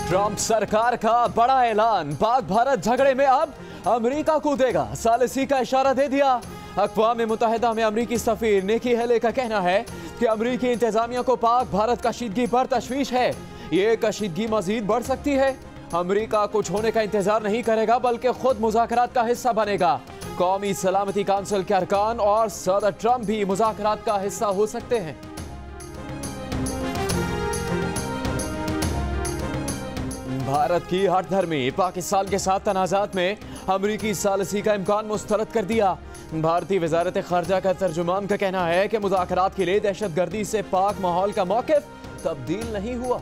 Trump सरकार का बड़ा ऐलान, पाक भारत झगड़े में अब अमेरिका कूदेगा, सालिसी का इशारा दे दिया। अक़वाम मुत्तहिदा में अमरीकी सफीर निकी हेले का कहना है कि अमरीकी इंतजामिया को पाक भारत कशीदगी पर तशवीश है। ये कशीदगी मजीद बढ़ सकती है। अमरीका कुछ होने का इंतजार नहीं करेगा बल्कि खुद मुज़ाकरात का हिस्सा बनेगा। कौमी सलामती काउंसिल के अरकान और सदर ट्रंप भी मुज़ाकरात का हिस्सा हो सकते हैं। भारत की हठधर्मी पाकिस्तान के साथ तनाज़ात में अमरीकी सालिसी का इम्कान मुस्तरद कर दिया। भारतीय वज़ारत ख़ारजा का तर्जुमान का कहना है कि मुज़ाकरात के लिए दहशतगर्दी से पाक माहौल का मौक़िफ़ तब्दील नहीं हुआ।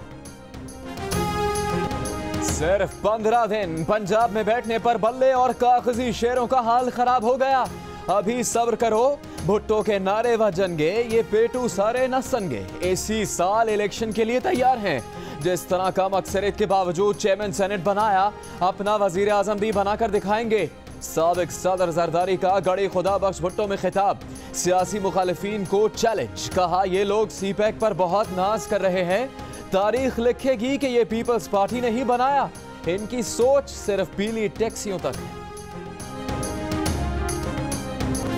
सिर्फ 15 दिन पंजाब में बैठने पर बल्ले और कागजी शेरों का हाल खराब हो गया। अभी सब्र करो, भुट्टो के नारे व जंगे, ये पेटू सारे न सनगे। इसी साल इलेक्शन के लिए तैयार हैं। जिस तरह कम अक्सरियत के बावजूद चेयरमैन सेनेट बनाया, अपना वजीर आजम भी बनाकर दिखाएंगे। साबिक सदर जरदारी का गड़ी खुदा बख्श भुट्टो में खिताब, सियासी मुखालिफिन को चैलेंज, कहा ये लोग सीपैक पर बहुत नाज कर रहे हैं। तारीख लिखेगी कि ये पीपल्स पार्टी ने ही बनाया, इनकी सोच सिर्फ पीली टैक्सियों तक है।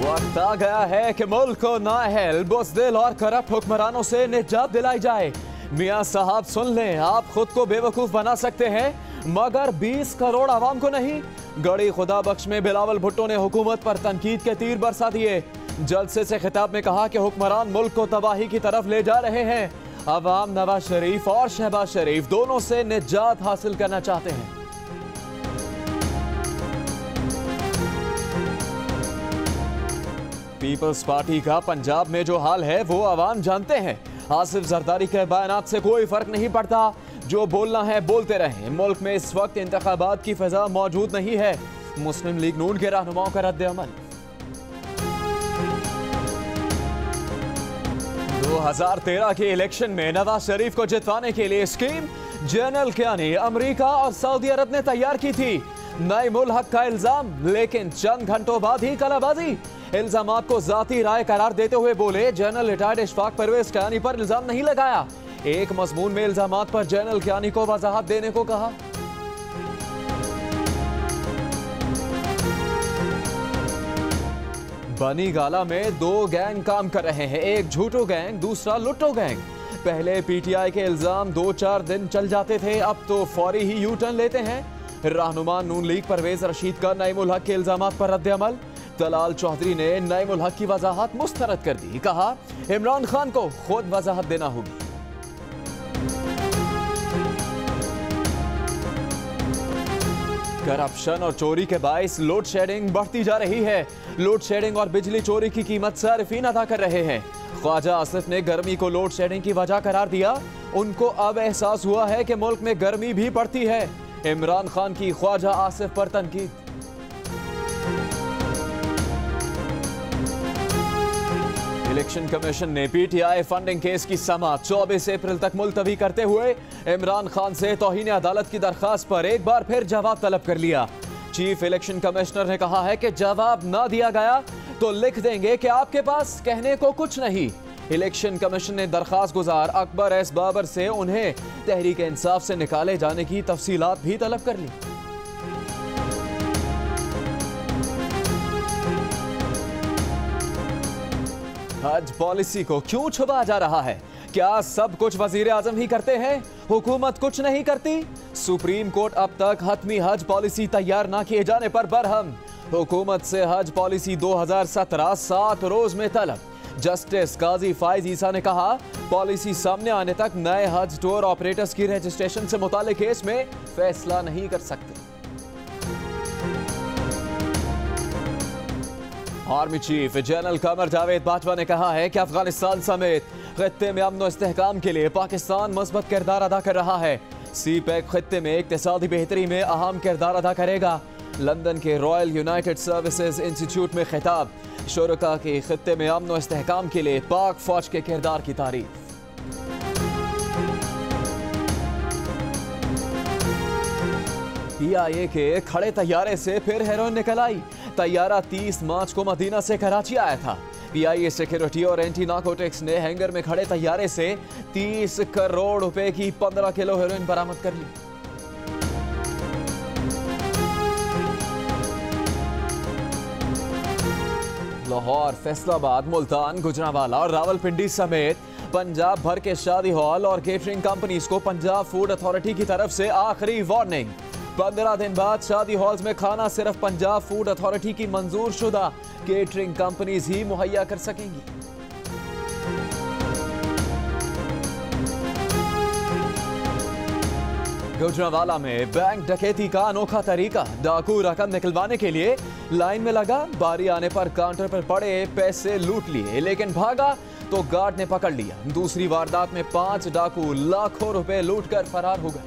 वक्त आ गया है कि मुल्क को नाअहल, बुज़दिल और करप्ट हुक्मरानों से निजात दिलाई जाए। मियां साहब सुन लें, आप खुद को बेवकूफ बना सकते हैं मगर 20 करोड़ आवाम को नहीं। गड़ी खुदा बख्श में बिलावल भुट्टो ने हुकूमत पर तनकीद के तीर बरसा दिए। जलसे से खिताब में कहा कि हुक्मरान मुल्क को तबाही की तरफ ले जा रहे हैं। अवाम नवाज शरीफ और शहबाज शरीफ दोनों से निजात हासिल करना चाहते हैं। पीपल्स पार्टी का पंजाब में जो हाल है वो अवाम जानते हैं। आसिफ जरदारी के बयानात से कोई फर्क नहीं पड़ता, जो बोलना है बोलते रहें। मुल्क में इस वक्त इंतखाबात की फिजा मौजूद नहीं है। मुस्लिम लीग नून के रहनुमाओं का रद्द अमल। 2013 के इलेक्शन में नवाज शरीफ को जितवाने के लिए स्कीम जनरल कियानी, अमेरिका और सऊदी अरब ने तैयार की थी। नईम उल हक का इल्जाम, लेकिन चंद घंटों बाद ही कलाबाजी। इल्जामात को जाती राय करार देते हुए बोले, जनरल रिटायर्ड इशफाक परवेज कियानी पर इल्जाम नहीं लगाया। एक मजमून में इल्जामात पर जनरल कियानी को वजाहत देने को कहा। बनी गाला में 2 गैंग काम कर रहे हैं, एक झूठो गैंग, दूसरा लुट्टो गैंग। पहले पीटीआई के इल्जाम 2-4 दिन चल जाते थे, अब तो फौरी ही यू टर्न लेते हैं। रहनुमा नून लीग परवेज रशीद का नईम उल हक के इल्जामात पर रद्द अमल। दलाल चौधरी ने नईम उल हक की वजाहत मुस्तरद कर दी, कहा इमरान खान को खुद वजाहत देना होगी। करप्शन और चोरी के बाइस लोड शेडिंग बढ़ती जा रही है। लोड शेडिंग और बिजली चोरी की कीमत सारिफीन अदा कर रहे हैं। ख्वाजा आसिफ ने गर्मी को लोड शेडिंग की वजह करार दिया। उनको अब एहसास हुआ है कि मुल्क में गर्मी भी पड़ती है। इमरान खान की ख्वाजा आसिफ पर तनकीद। इलेक्शन कमीशन ने पीटीआई फंडिंग केस की समाअत 24 अप्रैल तक मुलतवी करते हुए इमरान खान से तौहीन अदालत की दरखास्त पर एक बार फिर जवाब तलब कर लिया। चीफ इलेक्शन कमिश्नर ने कहा है कि जवाब ना दिया गया तो लिख देंगे कि आपके पास कहने को कुछ नहीं। इलेक्शन कमीशन ने दरखास्त गुजार अकबर एस बाबर से उन्हें तहरीक इंसाफ से निकाले जाने की तफसीलात भी तलब कर ली। हज पॉलिसी को क्यों छुपा जा रहा है? क्या सब कुछ वजीर आजम ही करते हैं, हुकूमत कुछ नहीं करती? सुप्रीम कोर्ट अब तक हतमी हज पॉलिसी तैयार ना किए जाने पर बरहम। हुकूमत से हज पॉलिसी 2017 7 रोज में तलब। जस्टिस काजी फाइज ईसा ने कहा, पॉलिसी सामने आने तक नए हज टूर ऑपरेटर्स की रजिस्ट्रेशन से मुताल्लिक केस में फैसला नहीं कर सकते। Army chief general Qamar Javed Bajwa ने कहा है कि अफगानिस्तान समेत खित्ते में अमन और इस्तेहकाम के लिए पाकिस्तान मस्बत किरदार अदा कर रहा है। सीपैक खित्ते में इक्तिसादी बेहतरी में अहम किरदार अदा करेगा। लंदन के रॉयल यूनाइटेड सर्विसेज इंस्टीट्यूट में खिताब, शुरका के खित्ते में अमन और इस्तेहकाम के लिए पाक फौज के किरदार की तारीफ। PIA के खड़े तैयारे से फिर हेरोइन निकल आई। तैयारा 30 मार्च को मदीना से कराची आया था। PIA सिक्योरिटी और एंटी नार्कोटिक्स ने हैंगर में खड़े तैयारे से 30 करोड़ रुपए की 15 किलो हेरोइन बरामद कर ली। लाहौर, फैसलाबाद, मुल्तान, गुजरांवाला और रावलपिंडी समेत पंजाब भर के शादी हॉल और केटरिंग कंपनीज को पंजाब फूड अथॉरिटी की तरफ से आखिरी वार्निंग। 15 दिन बाद शादी हॉल्स में खाना सिर्फ पंजाब फूड अथॉरिटी की मंजूर शुदा केटरिंग कंपनीज ही मुहैया कर सकेंगी। गुजरांवाला में बैंक डकैती का अनोखा तरीका। डाकू रकम निकलवाने के लिए लाइन में लगा, बारी आने पर काउंटर पर पड़े पैसे लूट लिए, लेकिन भागा तो गार्ड ने पकड़ लिया। दूसरी वारदात में 5 डाकू लाखों रुपए लूटकर फरार हो गए।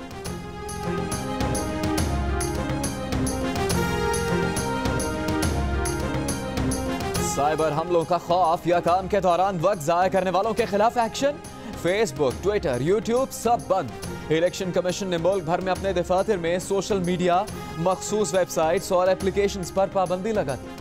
साइबर हमलों का खौफ या काम के दौरान वक्त जाया करने वालों के खिलाफ एक्शन। फेसबुक, ट्विटर, यूट्यूब सब बंद। इलेक्शन कमीशन ने मुल्क भर में अपने दफातर में सोशल मीडिया, मखसूस वेबसाइट्स और एप्लीकेशंस पर पाबंदी लगा दी।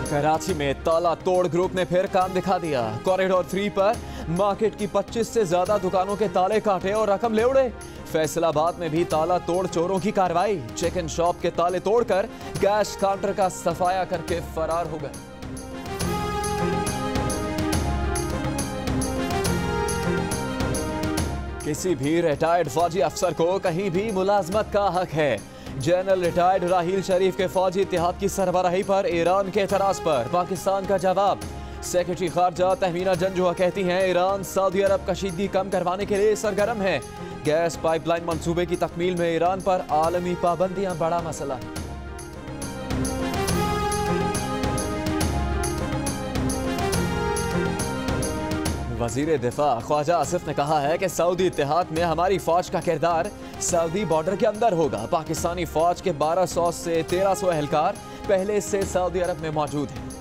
कराची में ताला तोड़ ग्रुप ने फिर काम दिखा दिया। कॉरिडोर 3 पर मार्केट की 25 से ज्यादा दुकानों के ताले काटे और रकम ले उड़े। फैसलाबाद में भी ताला तोड़ चोरों की कार्रवाई। चिकन शॉप के ताले तोड़कर कैश काउंटर का सफाया करके फरार हो गए। किसी भी रिटायर्ड फौजी अफसर को कहीं भी मुलाजमत का हक है। जनरल रिटायर्ड राहील शरीफ के फौजी इत्तेहाद की सरबराही पर ईरान के एतराज पर पाकिस्तान का जवाब। सेक्रेटरी खारजा तहमीना जंजुआ कहती हैं ईरान सऊदी अरब कशीदगी कम करवाने के लिए सरगर्म है। गैस पाइपलाइन मंसूबे की तकमील में ईरान पर आलमी पाबंदियां बड़ा मसला। वजीर दिफा ख्वाजा आसिफ ने कहा है कि सऊदी इत्तेहाद में हमारी फौज का किरदार सऊदी बॉर्डर के अंदर होगा। पाकिस्तानी फौज के 1200 से 1300 एहलकार पहले से सऊदी अरब में मौजूद हैं।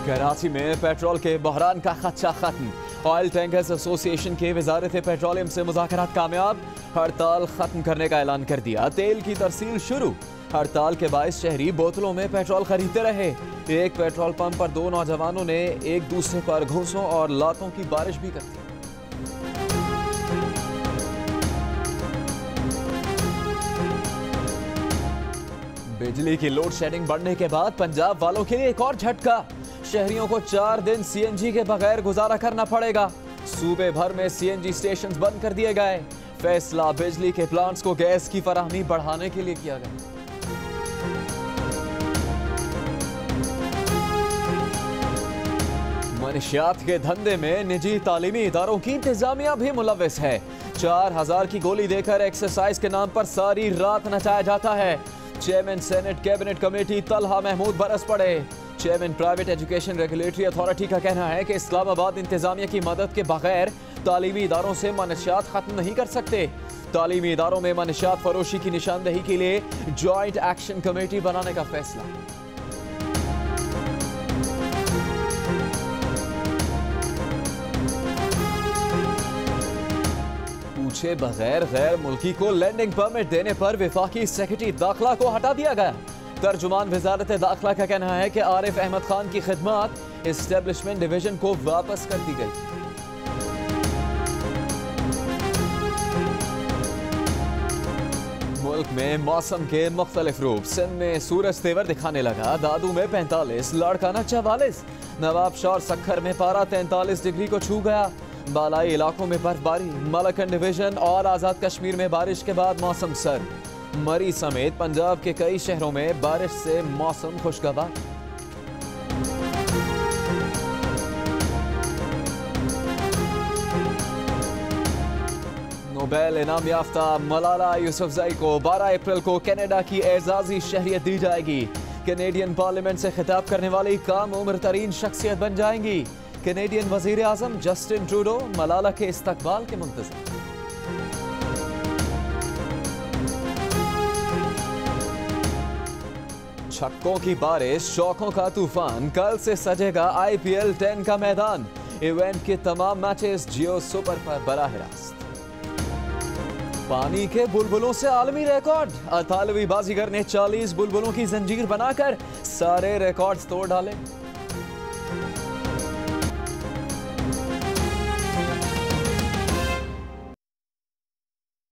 कराची में पेट्रोल के बहरान का खदशा खत्म। ऑयल टैंकर्स एसोसिएशन के वजारत पेट्रोलियम से मुज़ाकरात कामयाब। हड़ताल खत्म करने का ऐलान कर दिया। तेल की तरसील शुरू। हड़ताल के बायस शहरी बोतलों में पेट्रोल खरीदते रहे। एक पेट्रोल पंप पर 2 नौजवानों ने एक दूसरे पर घूंसों और लातों की बारिश भी कर दी। बिजली की लोड शेडिंग बढ़ने के बाद पंजाब वालों के लिए एक और झटका। शहरियों को 4 दिन सीएनजी के बगैर गुजारा करना पड़ेगा। सूबे भर में सीएनजी स्टेशंस बंद कर दिए गए। फैसला बिजली के प्लांट्स को गैस की फराहमी बढ़ाने के लिए किया गया। मनशियात के धंधे में निजी तालीमी इदारों की इंतजामिया भी मुलव्वस है। 4000 की गोली देकर एक्सरसाइज के नाम पर सारी रात नचाया जाता है। Chairman senate cabinet committee Talha Mahmood बरस पड़े। Chairman private education regulatory authority का कहना है कि इस्लामाबाद इंतजामिया की मदद के बगैर तालीमी इदारों से मनशियात खत्म नहीं कर सकते। तालीमी इदारों में मनशियात फरोशी की निशानदेही के लिए जॉइंट एक्शन कमेटी बनाने का फैसला। पूछे बगैर गैर मुल्की को लैंडिंग परमिट देने पर वफाकी सेक्रेटरी दाखिला को हटा दिया गया। तर्जुमान वजारत दाखिला का कहना है कि आरिफ अहमद खान की खिदमत एस्टेब्लिशमेंट डिवीजन को वापस कर दी गई। मुल्क में मौसम के मुख्तलिफ रूप। सिंध में सूरज तेवर दिखाने लगा। दादू में 45, लाड़काना 44, नवाबशाह और सखर में पारा 43 डिग्री को छू गया। बालाई इलाकों में बर्फबारी। मलकन डिवीजन और आजाद कश्मीर में बारिश के बाद मौसम सर्द। मरी समेत पंजाब के कई शहरों में बारिश से मौसम खुशगवार। नोबेल इनाम याफ्ता मलाला यूसुफजई को 12 अप्रैल को कनाडा की एजाजी शहरियत दी जाएगी। कैनेडियन पार्लियामेंट से खिताब करने वाली कम उम्र तरीन शख्सियत बन जाएंगी। कैनेडियन वजीर आजम जस्टिन ट्रूडो मलाला के इस्तकबाल के मुंतज़िर। छक्कों की बारिश, शौकों का तूफान। कल से सजेगा IPL 10 का मैदान। इवेंट के तमाम मैचेस जियो सुपर पर बराह रास्त। पानी के बुलबुलों से आलमी रिकॉर्ड। अतालवी बाजीगर ने 40 बुलबुलों की जंजीर बनाकर सारे रिकॉर्ड्स तोड़ डाले।